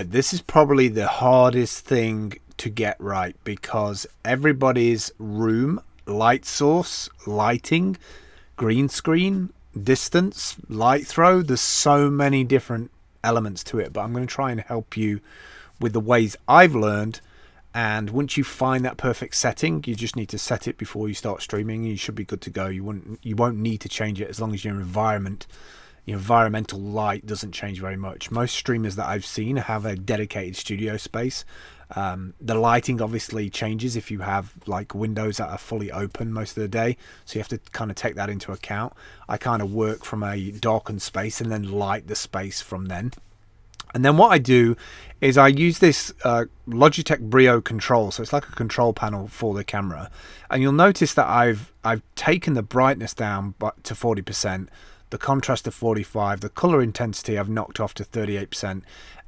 This is probably the hardest thing to get right because everybody's room, light source, lighting, green screen, distance, light throw, there's so many different elements to it, but I'm going to try and help you with the ways I've learned. And once you find that perfect setting, you just need to set it before you start streaming. You should be good to go. You won't need to change it as long as your environmental light doesn't change very much. Most streamers that I've seen have a dedicated studio space. The lighting obviously changes if you have like windows that are fully open most of the day, so you have to kind of take that into account. I kind of work from a darkened space and then light the space from then. And then what I do is I use this Logitech Brio control. So it's like a control panel for the camera. And you'll notice that I've taken the brightness down to 40%, the contrast to 45%, the color intensity I've knocked off to 38%.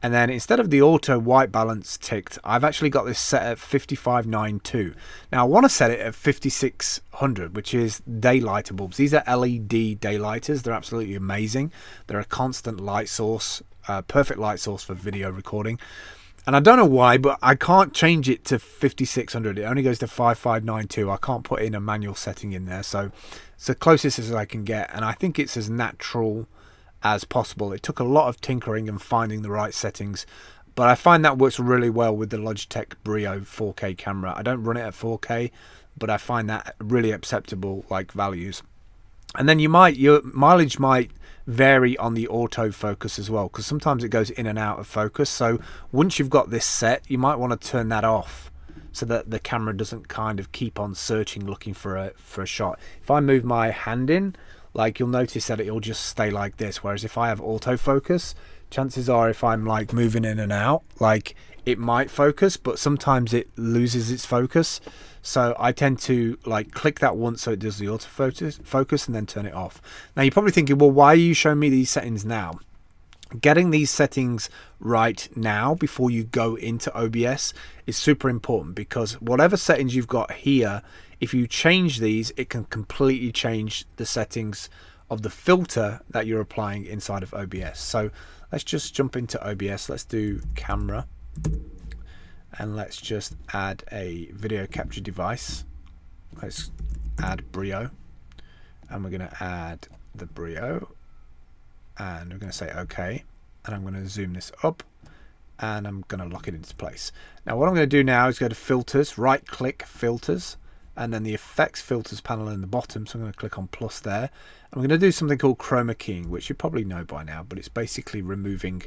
And then instead of the auto white balance ticked, I've actually got this set at 5592. Now I want to set it at 5600, which is daylighter bulbs. These are LED daylighters. They're absolutely amazing. They're a constant light source. Perfect light source for video recording. And I don't know why, but I can't change it to 5600. It only goes to 5592. I can't put in a manual setting in there, so it's the closest as I can get, and I think it's as natural as possible. It took a lot of tinkering and finding the right settings, but I find that works really well with the Logitech Brio 4K camera. I don't run it at 4K, but I find that really acceptable like values. And then your mileage might vary on the autofocus as well, because sometimes it goes in and out of focus. So once you've got this set, you might want to turn that off so that the camera doesn't kind of keep on searching looking for a shot. If I move my hand in, like, you'll notice that it'll just stay like this, whereas if I have autofocus, chances are if I'm like moving in and out, like, it might focus, but sometimes it loses its focus. So I tend to like click that once so it does the autofocus and then turn it off. Now you're probably thinking, well, why are you showing me these settings now? Getting these settings right now before you go into OBS is super important, because whatever settings you've got here, if you change these, it can completely change the settings of the filter that you're applying inside of OBS. So let's just jump into OBS. Let's do camera. And let's just add a video capture device. Let's add Brio, and we're going to add the Brio, and we're going to say OK, and I'm going to zoom this up, and I'm going to lock it into place. Now what I'm going to do now is go to filters, right click filters, and then the effects filters panel in the bottom. So I'm going to click on plus there, and I'm going to do something called chroma keying, which you probably know by now, but it's basically removing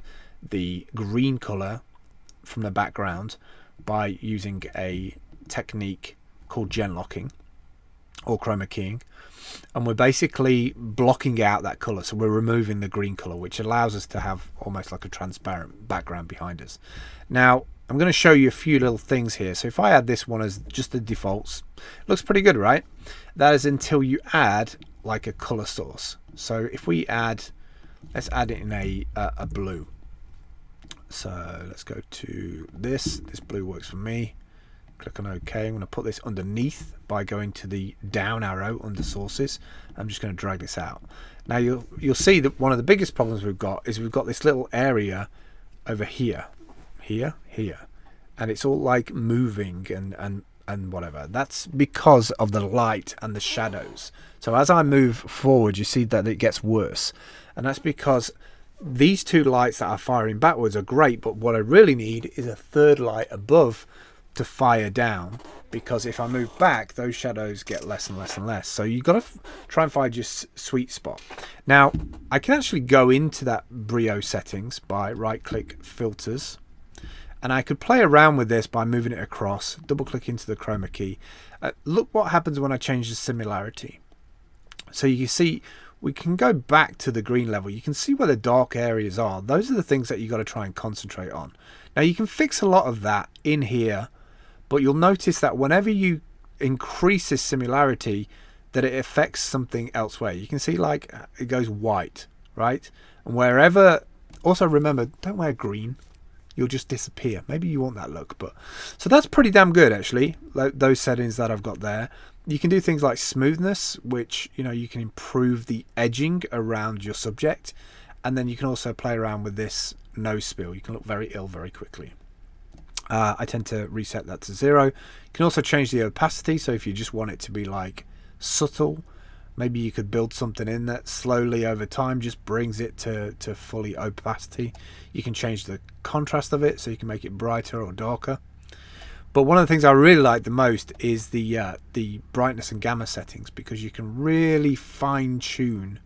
the green color from the background by using a technique called genlocking or chroma keying, and we're basically blocking out that color. So we're removing the green color, which allows us to have almost like a transparent background behind us. Now I'm going to show you a few little things here. So if I add this one as just the defaults, it looks pretty good, right? That is until you add like a color source. So if we add, let's add it in a blue. So let's go to this blue works for me. Click on OK. I'm going to put this underneath by going to the down arrow under sources. I'm just going to drag this out. Now you'll see that one of the biggest problems we've got is we've got this little area over here, and it's all like moving and whatever. That's because of the light and the shadows. So as I move forward, you see that it gets worse, and that's because these two lights that are firing backwards are great, but what I really need is a third light above to fire down, because if I move back, those shadows get less and less and less. So you've got to try and find your sweet spot. Now I can actually go into that Brio settings by right click filters, and I could play around with this by moving it across, double click into the chroma key. Look what happens when I change the similarity. So you can see we can go back to the green level. You can see where the dark areas are. Those are the things that you got to try and concentrate on. Now you can fix a lot of that in here, but you'll notice that whenever you increase this similarity, that it affects something elsewhere. You can see like it goes white, right? And wherever, also remember, don't wear green. You'll just disappear. Maybe you want that look, but so that's pretty damn good actually. Those settings that I've got there. You can do things like smoothness, which, you know, you can improve the edging around your subject, and then you can also play around with this no spill. You can look very ill very quickly. I tend to reset that to 0. You can also change the opacity, so if you just want it to be like subtle, maybe you could build something in that slowly over time just brings it to fully opacity. You can change the contrast of it, so you can make it brighter or darker. But one of the things I really like the most is the brightness and gamma settings, because you can really fine tune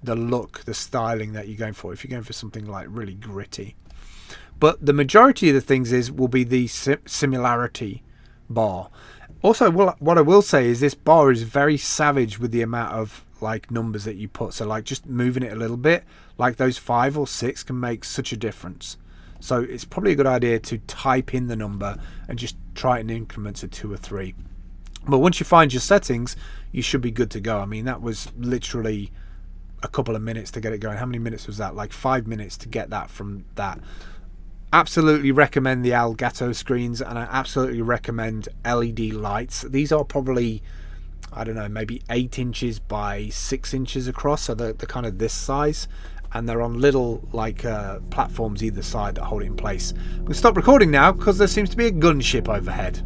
the look, the styling that you're going for, if you're going for something like really gritty. But the majority of the things will be the similarity bar. Also, what I will say is this bar is very savage with the amount of like numbers that you put. So like just moving it a little bit, like those 5 or 6 can make such a difference. So it's probably a good idea to type in the number and just try it in increments of 2 or 3. But once you find your settings, you should be good to go. I mean, that was literally a couple of minutes to get it going. How many minutes was that? Like 5 minutes to get that from that. Absolutely recommend the Elgato screens, and I absolutely recommend LED lights. These are probably, I don't know, maybe 8 inches by 6 inches across, so they're kind of this size, and they're on little like platforms either side that hold it in place. We'll stop recording now because there seems to be a gunship overhead.